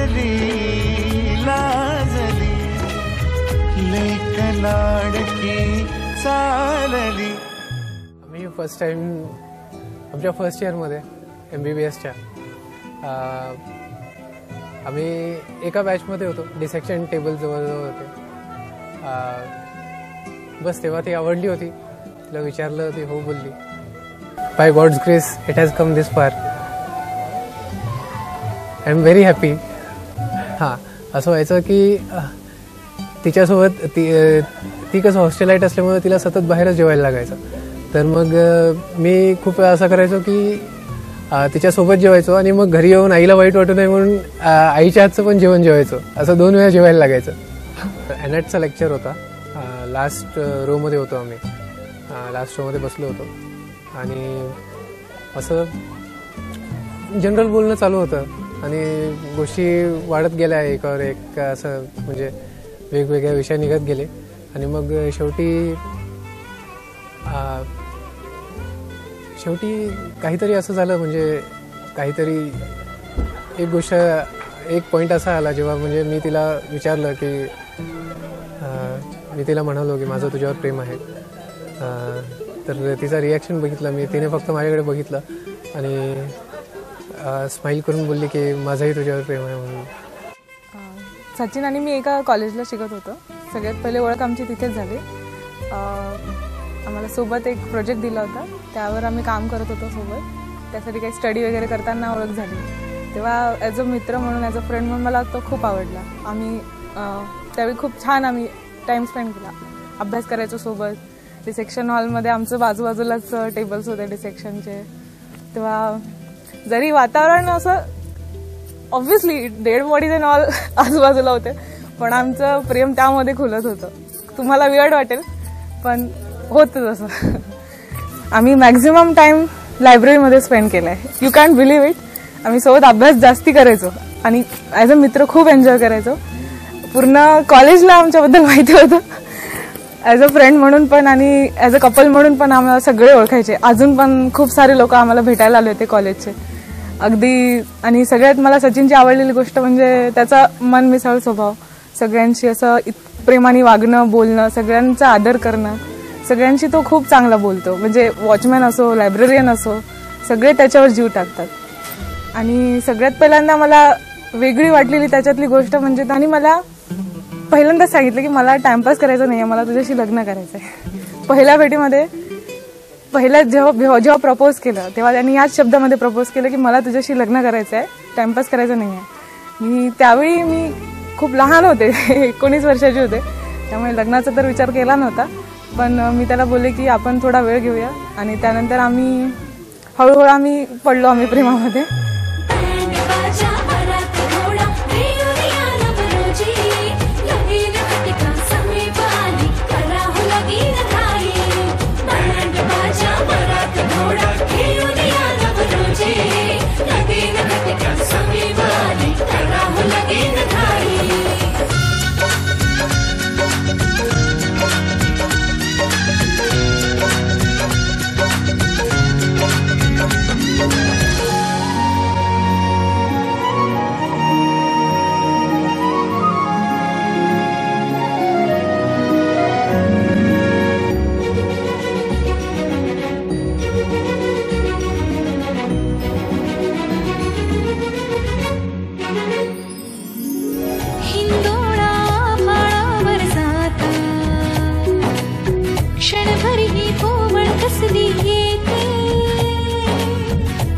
लाजली लाजली लेक लाडकी चालली। आम्ही first time आमच्या फर्स्ट इयरमध्ये MBBSच्या आम्ही एका बॅचमध्ये होतो, डिसेक्शन टेबल जवळजवळ होते। बस तेव्हा ती आवडली होती, तिला विचारलं, ती हो बोलली। By God's grace it has come this far, I am very happy. हां, असं व्हायचं की तिच्यासोबत ती कसं हॉस्टेलाईट असल्यामुळे तिला सतत बाहेरच जेवायला लागायचं। तर मग मी खूप वेळा असं करायचो की तिच्यासोबत जेवायचो आणि मग घरी येऊन आईला वाईट वाटू नये म्हणून आईच्या हातचं पण जेवण जेवायचो। असं 2 वेळा जेवायला लागायचं। एनएटचा लेक्चर होता, लास्ट रोमध्ये होतो आम्ही, लास्ट रोमध्ये बसलो होतो आणि असं जनरल बोलणं चालू होतं आणि गोष्टी वाढत गेल्या एकावर एक, असं म्हणजे वेगवेगळ्या विषय निघत गेले आणि मग शेवटी काहीतरी असं झालं, म्हणजे काहीतरी एक गोष्ट, एक पॉईंट असा आला जेव्हा म्हणजे मी तिला विचारलं की मी तिला म्हणालो की माझं तुझ्यावर प्रेम आहे। तर तिचा रिॲक्शन बघितला मी, तिने फक्त माझ्याकडे बघितलं आणि स्माईल करून बोलली की माझंही तुझ्यावर प्रेम आहे म्हणून। सचिन आणि मी एका कॉलेजला शिकत होतो, सगळ्यात पहिले ओळख आमची तिथेच झाली। आम्हाला सोबत एक प्रोजेक्ट दिला होता, त्यावर आम्ही काम करत होतो सोबत, त्यासाठी काही स्टडी वगैरे करताना ओळख झाली। तेव्हा ॲज अ मित्र म्हणून, ॲज अ फ्रेंड म्हणून मला तो खूप आवडला। आम्ही त्यावेळी खूप छान आम्ही टाईम स्पेंड केला, अभ्यास करायचो सोबत। डिसेक्शन हॉलमध्ये आमचं बाजूबाजूलाच टेबल्स होते डिसेक्शनचे, तेव्हा जरी वातावरण असं obviously dead bodies and all आजूबाजूला होते, पण आमचं प्रेम त्यामध्ये खुलत होतं। तुम्हाला वियर्ड वाटेल पण होतं तसं। आम्ही मॅक्झिमम टाइम लायब्ररीमध्ये स्पेंड केलाय, यू कॅन्ट बिलीव्ह इट। आम्ही सोबत अभ्यास जास्ती करायचो आणि ॲज अ मित्र खूप एन्जॉय करायचो। पूर्ण कॉलेजला आमच्याबद्दल माहिती होतं, ॲज अ फ्रेंड म्हणून पण आणि ॲज अ कपल म्हणून पण आम्हाला सगळे ओळखायचे। अजून पण खूप सारे लोक आम्हाला भेटायला आले होते कॉलेजचे अगदी। आणि सगळ्यात मला सचिनची आवडलेली गोष्ट म्हणजे त्याचा मनमिसळ स्वभाव, सगळ्यांशी असं प्रेमाने वागणं, बोलणं, सगळ्यांचा आदर करणं, सगळ्यांशी तो खूप चांगला बोलतो। म्हणजे वॉचमॅन असो, लायब्ररियन असो, सगळे त्याच्यावर जीव टाकतात। आणि सगळ्यात पहिल्यांदा मला वेगळी वाटलेली त्याच्यातली गोष्ट म्हणजे त्याने मला पहिल्यांदाच सांगितलं की मला टाइमपास करायचा नाही आहे, मला तुझ्याशी लग्न करायचं आहे। पहिल्या भेटीमध्ये जेव्हा प्रपोज केलं तेव्हा त्यांनी याच शब्दामध्ये प्रपोज केलं की मला तुझ्याशी लग्न करायचं आहे, टाइमपास करायचं नाही आहे। त्यावेळी मी खूप लहान होते, 19 वर्षाची होते, त्यामुळे लग्नाचा तर विचार केला नव्हता। पण मी त्याला बोलले की आपण थोडा वेळ घेऊया आणि त्यानंतर आम्ही हळूहळू पडलो प्रेमामध्ये।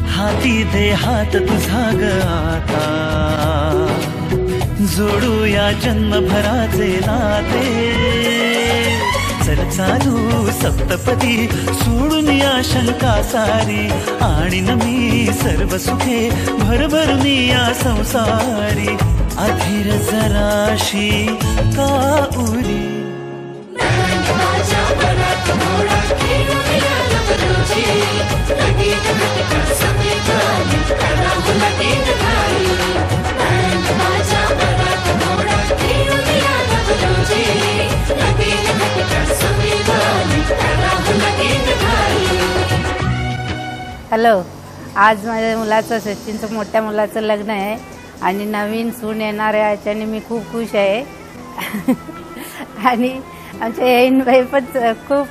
हाती दे हात तुझा ग आता, जोडूया जन्मभराचे नाते। चल चालू सप्तपदी सोडून या शंका सारी, आणि मी सर्व सुखे भरभरून या संसारी। अधीर जराशी का उरी हॅलो, आज माझ्या मुलाचं, सचिनचं मोठ्या मुलाचं लग्न आहे आणि नवीन सून येणार आहे याच्याने मी खूप खुश आहे. आणि आमच्या येईनबाई पण खूप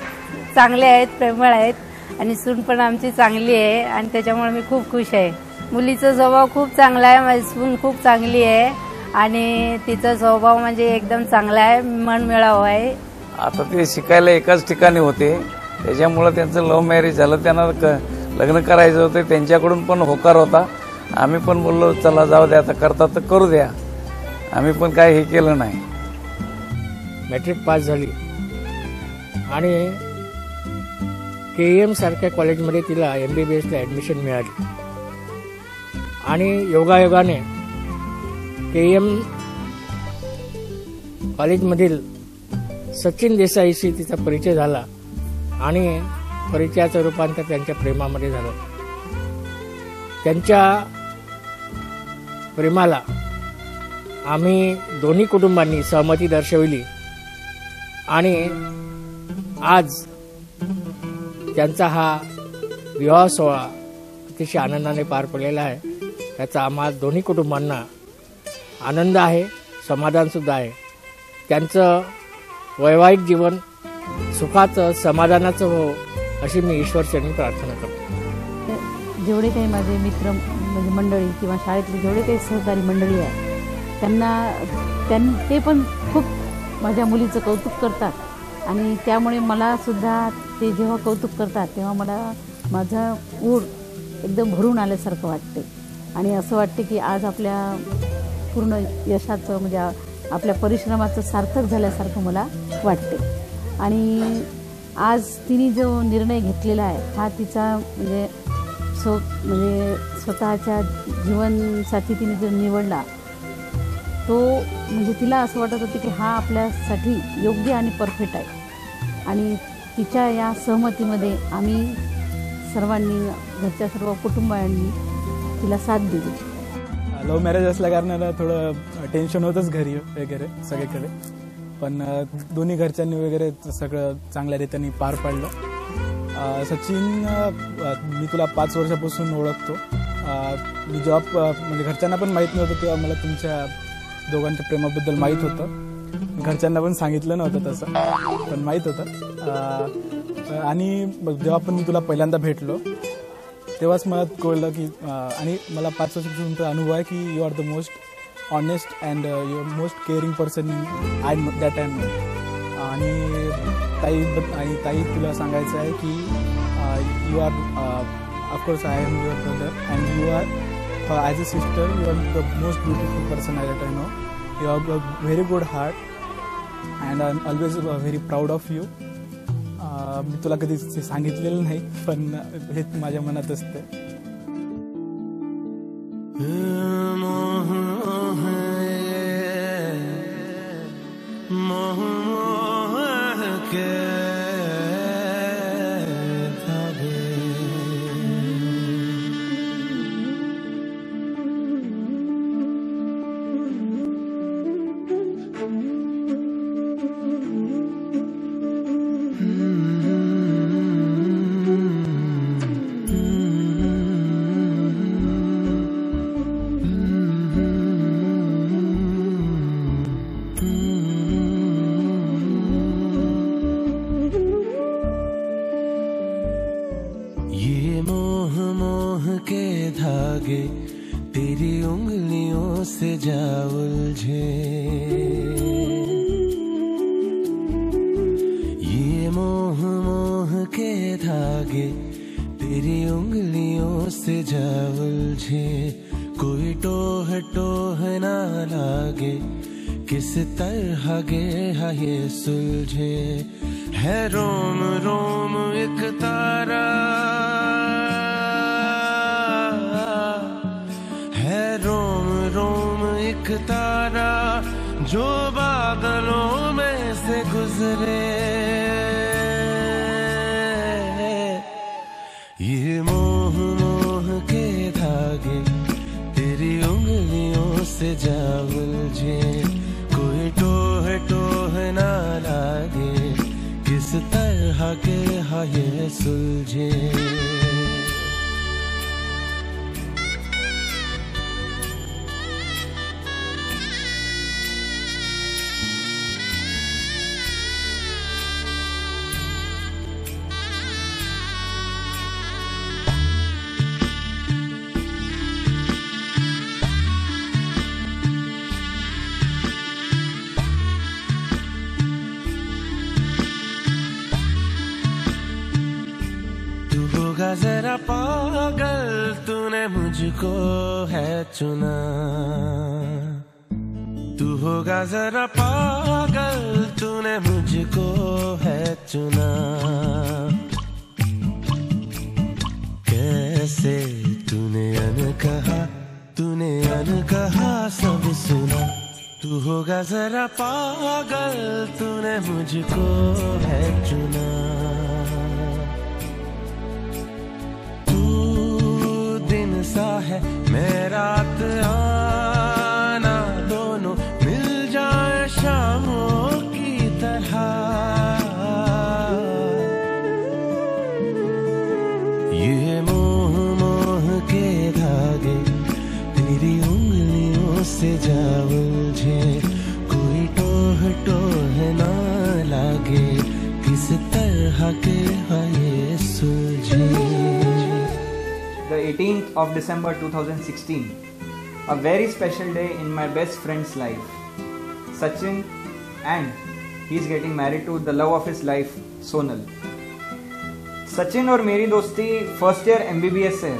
चांगले आहेत, प्रेमळ आहेत आणि सून पण आमची चांगली आहे आणि त्याच्यामुळे मी खूप खुश आहे. मुलीचा स्वभाव खूप चांगला आहे, माझी सून खूप चांगली आहे आणि तिचा स्वभाव म्हणजे एकदम चांगला आहे, मनमिळाऊ आहे. आता ते शिकायला एकाच ठिकाणी होते, त्याच्यामुळे त्यांचं लव्ह मॅरेज झालं. त्यांना लग्न करायचं होतं, त्यांच्याकडून पण होकार होता. आम्ही पण बोललो चला जाऊ द्या, आता करतात तर करू द्या. आम्ही पण काय हे केलं नाही. मॅट्रिक पास झाली आणि KEM सारख्या कॉलेजमध्ये तिला MBBSला ॲडमिशन मिळाली आणि योगायोगाने KEM कॉलेजमधील सचिन देसाईशी तिचा परिचय झाला आणि परिचयाचं रूपांतर त्यांच्या प्रेमामध्ये झालं. त्यांच्या प्रेमाला आम्ही दोन्ही कुटुंबांनी सहमती दर्शवली आणि आज त्यांचा हा विवाह सोहळा अतिशय आनंदाने पार पडलेला आहे. त्याचा आम्हा दोन्ही कुटुंबांना आनंद आहे, समाधानसुद्धा आहे. त्यांचं वैवाहिक जीवन सुखाचं, समाधानाचं हो अशी मी ईश्वरचरणी प्रार्थना करतो. जेवढे काही माझे मित्र म्हणजे मंडळी किंवा शाळेतले जेवढे काही सहकारी मंडळी आहे ते पण खूप माझ्या मुलीचं कौतुक करतात आणि त्यामुळे मला सुद्धा ते जेव्हा कौतुक करतात तेव्हा मला माझा ऊर एकदम भरून आल्यासारखं वाटते आणि असं वाटते की आज आपल्या पूर्ण यशाचं म्हणजे आपल्या परिश्रमाचं सार्थक झाल्यासारखं मला वाटते. आणि आज तिने जो निर्णय घेतलेला आहे हा तिचा म्हणजे स्वतःच्या जीवनसाथी तिने जो निवडला तो म्हणजे तिला असं वाटत होतं की हा आपल्यासाठी योग्य आणि परफेक्ट आहे आणि तिच्या या सहमतीमध्ये आम्ही सर्वांनी घरच्या सर्व कुटुंबांनी तिला साथ दिली. लव्ह मॅरेज असल्या कारणाला थोडं टेन्शन होतंच घरी वगैरे सगळीकडे, पण दोन्ही घरच्यांनी वगैरे सगळं चांगल्या रीतीने पार पाडलं. सचिन, मी तुला 5 वर्षापासून ओळखतो. मी जॉब म्हणजे घरच्यांना पण माहीत नव्हतं तेव्हा मला तुमच्या दोघांच्या प्रेमाबद्दल माहीत होतं. घरच्यांना पण सांगितलं नव्हतं तसं, पण माहीत होतं. आणि जेव्हा पण मी तुला पहिल्यांदा भेटलो तेव्हाच मला कळलं की आणि मला 5 वर्षापासून अनुभव आहे की you are the most honest and you are most caring person I that I know. आणि ताई तुला सांगायचं आहे की you are of course I am your brother and you are as a sister you are the most beautiful person I that I know. You have a very good heart and I am always very proud of you. मी तुला कधी सांगितलेलं नाही पण हे माझ्या मनात असते. तेरी उंगलियों से जा उलझे, ये मोह मोह के धागे तेरी उंगलियों से जा उलझे. कोई टोह टोह ना लागे किस तरह गे ये सुलझे. है रोम रोम एक तारा, एक तारा जो बादलों में से गुजरे. ये मोह मोह के धागे तेरी उंगलियों से जा उलझे. कोई टोह टोह ना लागे किस तरह के ये सुलझे. होगा जरा पागल तूने मुझको है चुना, तू होगा जरा पागल तूने मुझको है चुना, कैसे तूने अनकहा सब सुना, तू होगा जरा पागल तूने मुझको है चुना, तू दिन सा है मैं रात आना, दोनों मिल जाए शामों की तरह, ये मोह के धागे तेरी उंगलियों से जा उलझे, कोई टोह ना लागे, किस तरह के है ये सुलझे। The 18th of December 2016, a very special day in my best friend's life, Sachin, and he is getting married to the love of his life, Sonal. Sachin और मेरी दोस्ती फर्स्ट ईयर MBBS से है.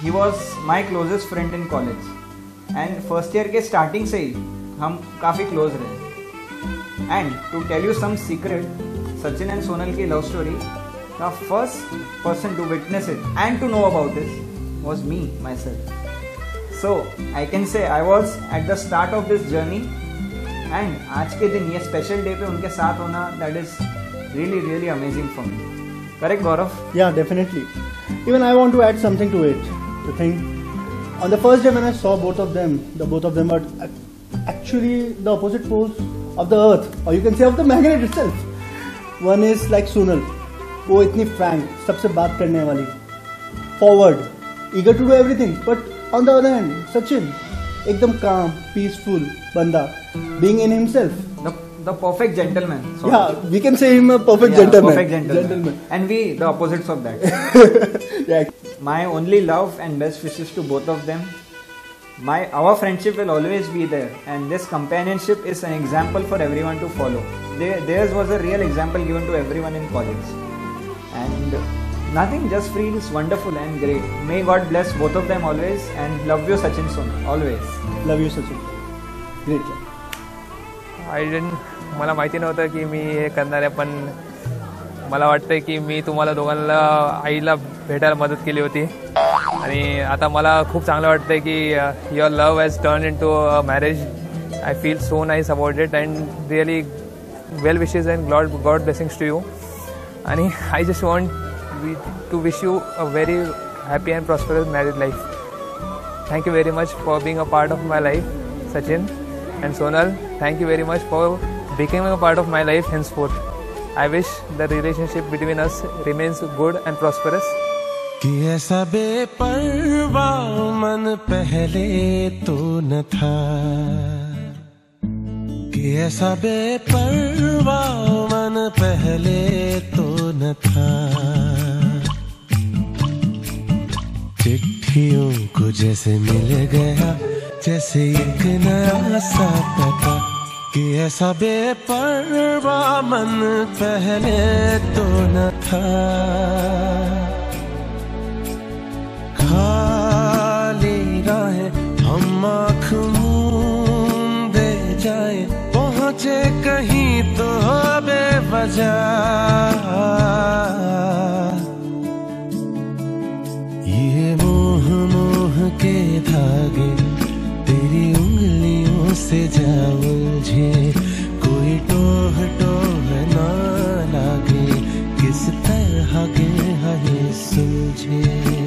He was my closest friend in college and first year के starting से ही हम काफ़ी close रहे. And to tell you some secret, Sachin and Sonal की love story, the first person to witness it and to know about this was me my self. So I can say I was at the start of this journey and आज के दिन ये special day पे उनके साथ होना, that is really really amazing for me. Correct, Gaurav? Yeah, definitely. Even I want to add something to it. The thing, on the first day when I saw both of them were actually the opposite poles of the earth, or you can say of the magnet itself. One is like Sonal, वो इतनी frank, सबसे बात करने वाली, forward, eager to do everything. But on the other hand, Sachin, एकदम calm, peaceful बंदा, being in himself. The perfect gentleman. Sorry. Yeah, we can say him a perfect gentleman. Perfect gentleman. And we, the opposites of that. Yeah. My only love and best wishes to both of them. Our friendship will always be there, and this companionship is an example for everyone to follow. Theirs was a real example given to everyone in college, and nothing just feels wonderful and great. May God bless both of them always, and love you Sachin Sonal always. Love you Sachin. Great. मला माहिती नव्हतं की मी हे करणार आहे, पण मला वाटतं की मी तुम्हाला दोघांना आईला भेटायला मदत केली होती आणि आता मला खूप चांगलं वाटतंय की your love has turn into a marriage. I feel so nice about it and really well wishes and God blessings to you. आणि I just want to wish you a very happy and prosperous married life. Thank you very much for being a part of my life, Sachin and Sonal. Thank you very much for becoming a part of my life henceforth. I wish the relationship between us remains good and prosperous. कि ऐसा बेपरवाह मन पहले तो न था, कि ऐसा बेपरवाह मन पहले तो न था, चिट्ठियों को जैसे मिल गया जैसे एक नया सा पता, कि ऐसा बेपरवाह मन पहले तो न था. खाली राहें हम आँख मूंदे जाए, पहुँचे कहीं तो बेवजह, ये मोह के धागे तेरी उंगलियों से जा उलझे, कोई टोह ना लागे, किस तरह के है सुलझे.